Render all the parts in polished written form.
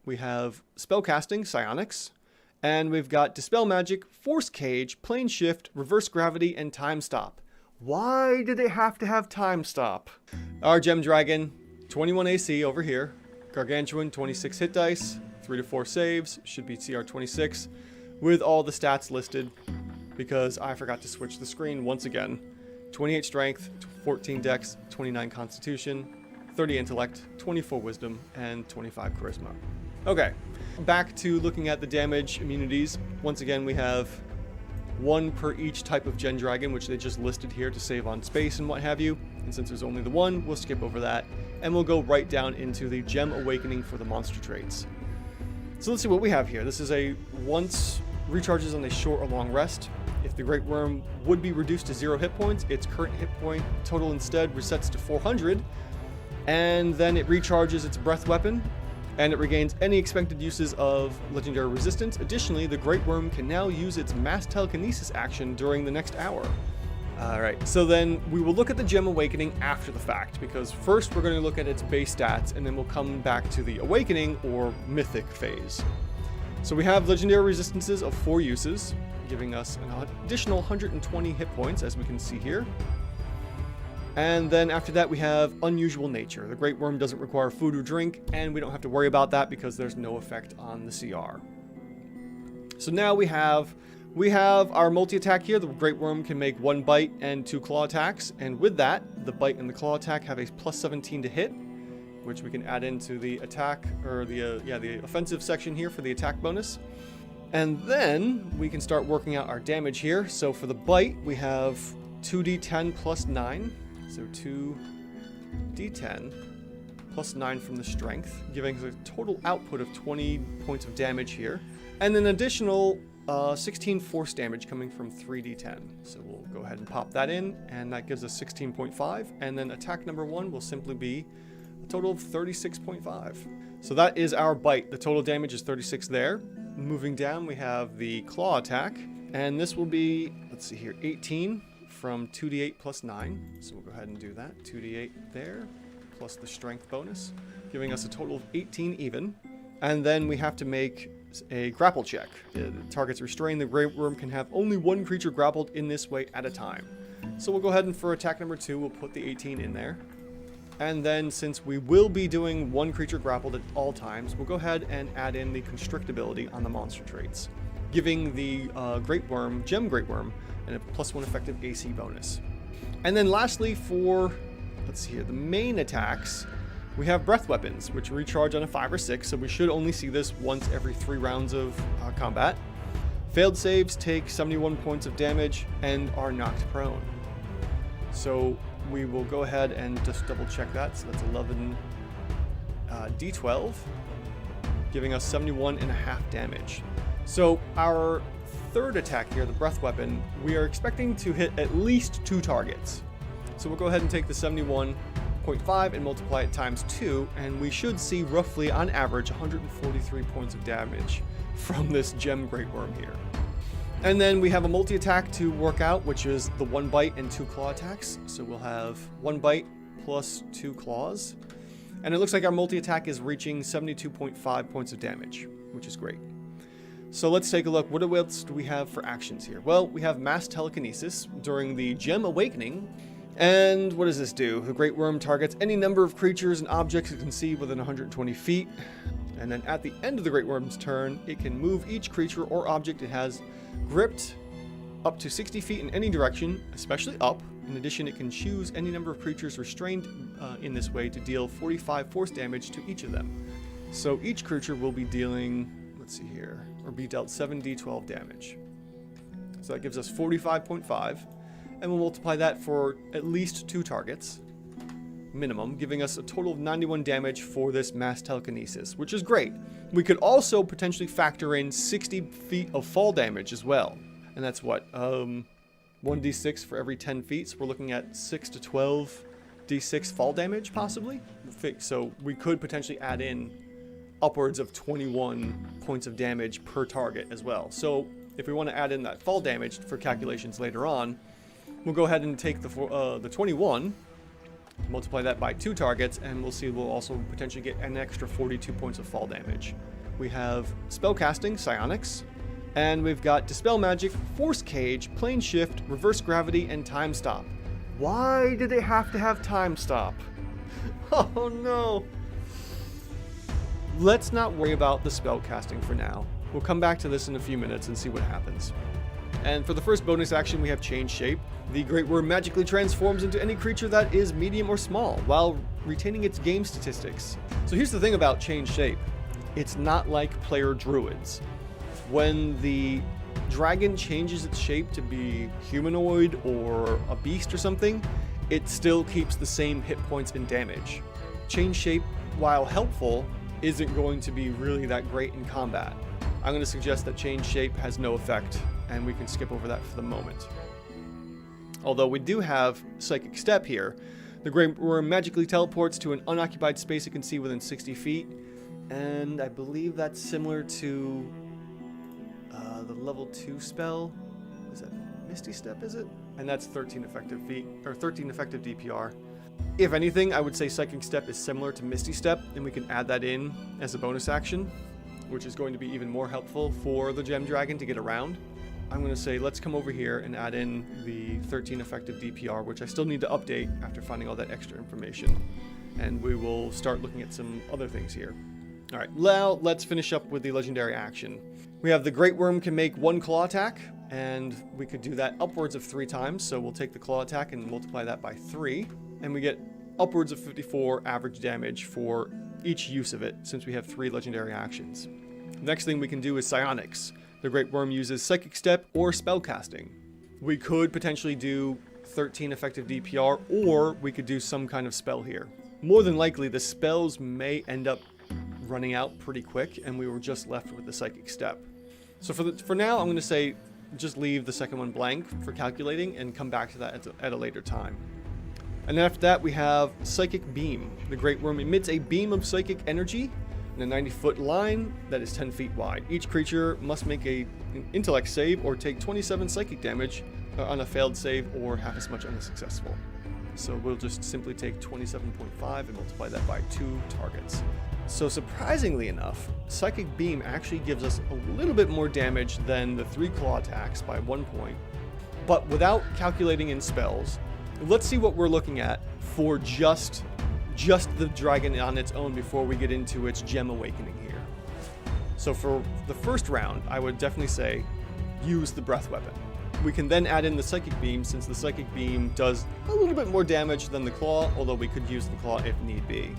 we have Spellcasting, Psionics, and we've got Dispel Magic, Force Cage, Plane Shift, Reverse Gravity, and Time Stop. Why did it have to have Time Stop? Our Gem Dragon, 21 AC over here. Gargantuan, 26 hit dice, 3 to 4 saves, should be CR 26, with all the stats listed, because I forgot to switch the screen once again. 28 Strength, 14 Dex, 29 Constitution, 30 Intellect, 24 Wisdom, and 25 Charisma. Okay, back to looking at the damage immunities. Once again, we have 1 per each type of Gen Dragon, which they just listed here to save on space and what have you. And since there's only the 1, we'll skip over that, and we'll go right down into the Gem Awakening for the monster traits. So let's see what we have here. This is a once recharges on a short or long rest. If the Greatwyrm would be reduced to 0 hit points, its current hit point total instead resets to 400, and then it recharges its breath weapon, and it regains any expected uses of legendary resistance. Additionally, the Greatwyrm can now use its mass telekinesis action during the next hour. Alright, so then we will look at the Gem Awakening after the fact, because first we're going to look at its base stats, and then we'll come back to the Awakening or Mythic phase. So we have legendary resistances of 4 uses, giving us an additional 120 hit points, as we can see here. And then after that we have Unusual Nature. The Greatwyrm doesn't require food or drink, and we don't have to worry about that because there's no effect on the CR. So now we have our multi-attack here. The Greatwyrm can make 1 bite and 2 claw attacks, and with that, the bite and the claw attack have a plus 17 to hit, which we can add into the attack, or the offensive section here for the attack bonus. And then we can start working out our damage here. So for the bite, we have 2d10 plus 9. So 2d10 plus 9 from the strength, giving us a total output of 20 points of damage here. And an additional 16 force damage coming from 3d10. So we'll go ahead and pop that in, and that gives us 16.5. And then attack number 1 will simply be a total of 36.5. So that is our bite. The total damage is 36 there. Moving down, we have the claw attack, and this will be, let's see here, 18 from 2d8 plus 9. So we'll go ahead and do that. 2d8 there, plus the strength bonus, giving us a total of 18 even. And then we have to make a grapple check. The target's restrained. The Greatwyrm can have only 1 creature grappled in this way at a time. So we'll go ahead and for attack number 2, we'll put the 18 in there. And then since we will be doing 1 creature grappled at all times, we'll go ahead and add in the constrictability on the monster traits, giving the Greatwyrm, Gem Greatwyrm, and a +1 effective AC bonus. And then lastly for, let's see here, the main attacks, we have breath weapons, which recharge on a 5 or 6, so we should only see this once every 3 rounds of combat. Failed saves take 71 points of damage and are knocked prone. So we will go ahead and just double check that. So that's 11 d12, giving us 71.5 damage. So our third attack here, the breath weapon, we are expecting to hit at least 2 targets. So we'll go ahead and take the 71.5 and multiply it times 2, and we should see roughly on average 143 points of damage from this Gem Greatwyrm here. And then we have a multi-attack to work out, which is the 1 bite and 2 claw attacks. So we'll have 1 bite plus 2 claws. And it looks like our multi-attack is reaching 72.5 points of damage, which is great. So let's take a look. What else do we have for actions here? Well, we have mass telekinesis during the Gem Awakening. And what does this do? The Greatwyrm targets any number of creatures and objects it can see within 120 feet. And then at the end of the Greatwyrm's turn, it can move each creature or object it has gripped up to 60 feet in any direction, especially up. In addition, it can choose any number of creatures restrained in this way to deal 45 force damage to each of them. So each creature will be dealing, let's see here, or be dealt 7d12 damage. So that gives us 45.5, and we'll multiply that for at least 2 targets, minimum, giving us a total of 91 damage for this mass telekinesis, which is great. We could also potentially factor in 60 feet of fall damage as well. And that's what, 1d6 for every 10 feet. So we're looking at 6 to 12 d6 fall damage, possibly. So we could potentially add in upwards of 21 points of damage per target as well. So if we want to add in that fall damage for calculations later on, we'll go ahead and take the 21 Multiply that by 2 targets, and we'll see we'll also potentially get an extra 42 points of fall damage. We have Spellcasting, Psionics, and we've got Dispel Magic, Force Cage, Plane Shift, Reverse Gravity, and Time Stop. Why did it have to have Time Stop? Oh no! Let's not worry about the spellcasting for now. We'll come back to this in a few minutes and see what happens. And for the first bonus action, we have Change Shape. The Greatwyrm magically transforms into any creature that is medium or small, while retaining its game statistics. So here's the thing about Change Shape. It's not like player druids. When the dragon changes its shape to be humanoid or a beast or something, it still keeps the same hit points and damage. Change Shape, while helpful, isn't going to be really that great in combat. I'm going to suggest that Change Shape has no effect, and we can skip over that for the moment. Although we do have Psychic Step here. The Greatwyrm magically teleports to an unoccupied space it can see within 60 feet, and I believe that's similar to the level 2 spell. Is that Misty Step, is it? And that's 13 effective feet, or 13 effective DPR. If anything, I would say Psychic Step is similar to Misty Step, and we can add that in as a bonus action, which is going to be even more helpful for the Gem Dragon to get around. I'm going to say let's come over here and add in the 13 effective DPR, which I still need to update after finding all that extra information. And we will start looking at some other things here. All right, now let's finish up with the legendary action. We have the Greatwyrm can make 1 claw attack, and we could do that upwards of 3 times. So we'll take the claw attack and multiply that by 3, and we get upwards of 54 average damage for each use of it, since we have 3 legendary actions. Next thing we can do is Psionics. The Greatwyrm uses Psychic Step or Spellcasting. We could potentially do 13 effective DPR, or we could do some kind of spell here. More than likely, the spells may end up running out pretty quick, and we were just left with the Psychic Step. So for now, I'm going to say just leave the second one blank for calculating and come back to that at a later time. And then after that, we have Psychic Beam. The Greatwyrm emits a beam of psychic energy in a 90-foot line that is 10 feet wide. Each creature must make an intellect save or take 27 psychic damage on a failed save, or half as much on a successful. So we'll just simply take 27.5 and multiply that by 2 targets. So surprisingly enough, Psychic Beam actually gives us a little bit more damage than the 3 claw attacks by 1 point. But without calculating in spells, let's see what we're looking at for just the dragon on its own before we get into its Gem Awakening here. So for the first round, I would definitely say use the Breath Weapon. We can then add in the Psychic Beam, since the Psychic Beam does a little bit more damage than the Claw, although we could use the Claw if need be.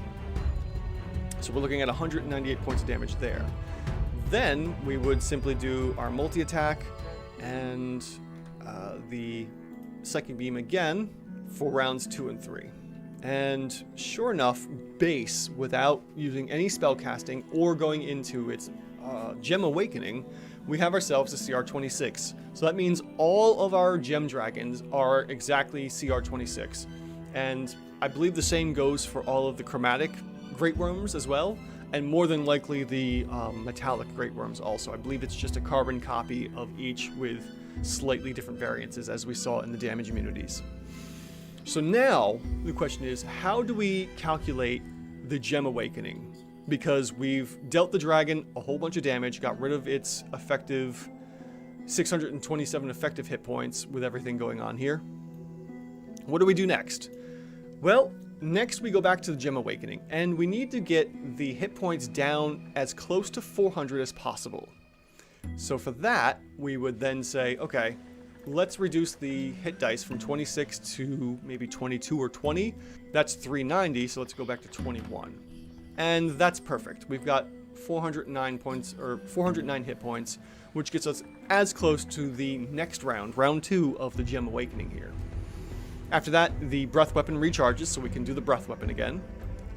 So we're looking at 198 points of damage there. Then we would simply do our multi-attack and the Psychic Beam again for rounds 2 and 3. And sure enough, base, without using any spell casting or going into its Gem Awakening, we have ourselves a CR 26. So that means all of our Gem Dragons are exactly CR 26. And I believe the same goes for all of the chromatic Greatwyrms as well, and more than likely the metallic Greatwyrms also. I believe it's just a carbon copy of each with slightly different variances, as we saw in the damage immunities. So now the question is, how do we calculate the Gem Awakening? Because we've dealt the dragon a whole bunch of damage, got rid of its effective 627 effective hit points with everything going on here. What do we do next? Well, next we go back to the Gem Awakening, and we need to get the hit points down as close to 400 as possible. So for that, we would then say, okay, let's reduce the hit dice from 26 to maybe 22 or 20. That's 390, so let's go back to 21. And that's perfect. We've got 409 points, or 409 hit points, which gets us as close to the next round, round 2 of the Gem Awakening here. After that, the Breath Weapon recharges, so we can do the Breath Weapon again.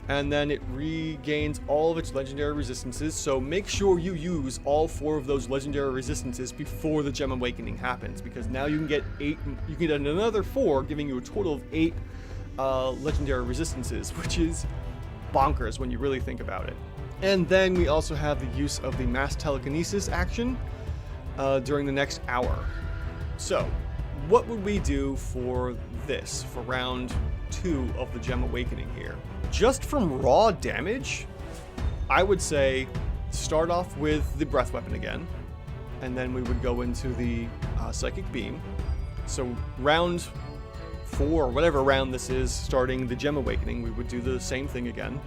And then it regains all of its legendary resistances, so make sure you use all 4 of those legendary resistances before the Gem Awakening happens, because now you can get 8, you can get another 4, giving you a total of 8 legendary resistances, which is bonkers when you really think about it. And then we also have the use of the Mass Telekinesis action during the next hour. So, what would we do for this, for round 2? 2 of the Gem Awakening here. Just from raw damage, I would say start off with the Breath Weapon again, and then we would go into the Psychic Beam. So round 4, whatever round this is, starting the Gem Awakening, we would do the same thing again.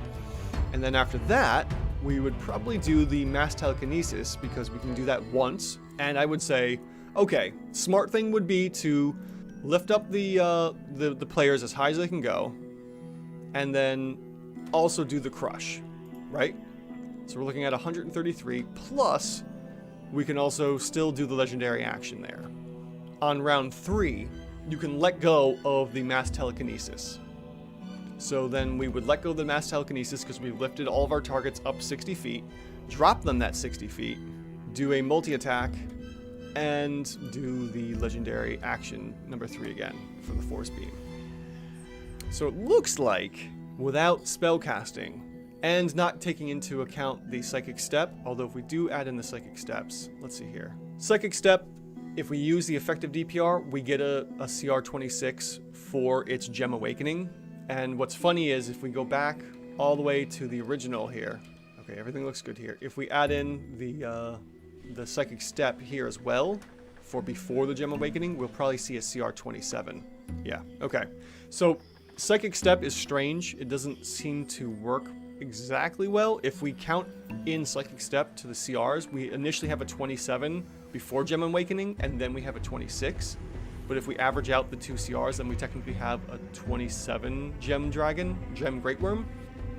And then after that, we would probably do the Mass Telekinesis, because we can do that once. And I would say, okay, smart thing would be to lift up the players as high as they can go, and then also do the Crush, right? So we're looking at 133, plus we can also still do the Legendary action there. On round 3, you can let go of the Mass Telekinesis. So then we would let go of the Mass Telekinesis because we've lifted all of our targets up 60 feet, drop them that 60 feet, do a multi-attack, and do the Legendary action number 3 again for the Force Beam. So it looks like, without spellcasting, and not taking into account the Psychic Step, although if we do add in the Psychic Steps, let's see here. Psychic Step, if we use the effective DPR, we get a CR 26 for its Gem Awakening. And what's funny is if we go back all the way to the original here, okay, everything looks good here. If we add in the Psychic Step here as well for before the Gem Awakening, we'll probably see a CR 27. Yeah, okay. So Psychic Step is strange. It doesn't seem to work exactly well. If we count in Psychic Step to the CRs, we initially have a 27 before Gem Awakening, and then we have a 26. But if we average out the 2 CRs, then we technically have a 27 Gem Greatwyrm.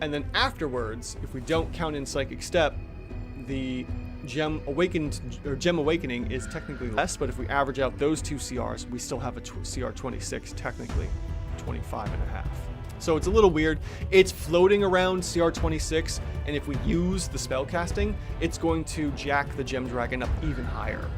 And then afterwards, if we don't count in Psychic Step, the Gem Awakening is technically less, but if we average out those 2 CRs, we still have a CR 26, technically 25 and a half. So it's a little weird. It's floating around CR 26, and if we use the spellcasting, it's going to jack the Gem Dragon up even higher.